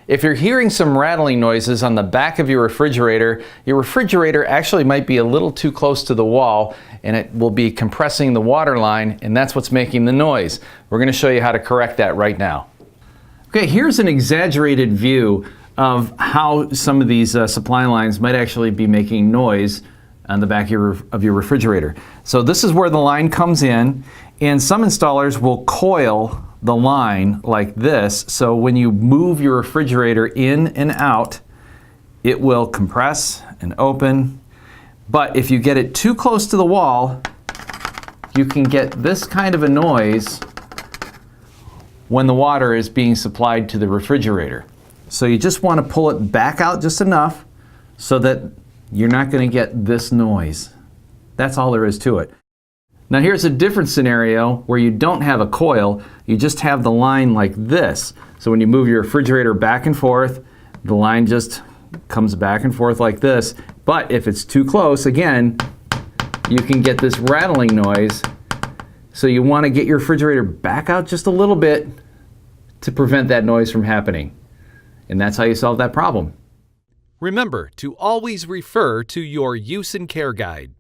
If you're hearing some rattling noises on the back of your refrigerator actually might be a little too close to the wall and it will be compressing the water line, and that's what's making the noise. We're going to show you how to correct that right now. Okay, here's an exaggerated view of how some of these supply lines might actually be making noise on the back of your refrigerator. So this is where the line comes in, and some installers will coil the line like this, so when you move your refrigerator in and out, it will compress and open. But if you get it too close to the wall, you can get this kind of a noise when the water is being supplied to the refrigerator. So you just want to pull it back out just enough so that you're not going to get this noise. That's all there is to it. Now here's a different scenario where you don't have a coil, you just have the line like this. So when you move your refrigerator back and forth, the line just comes back and forth like this. But if it's too close, again, you can get this rattling noise. So you want to get your refrigerator back out just a little bit to prevent that noise from happening. And that's how you solve that problem. Remember to always refer to your use and care guide.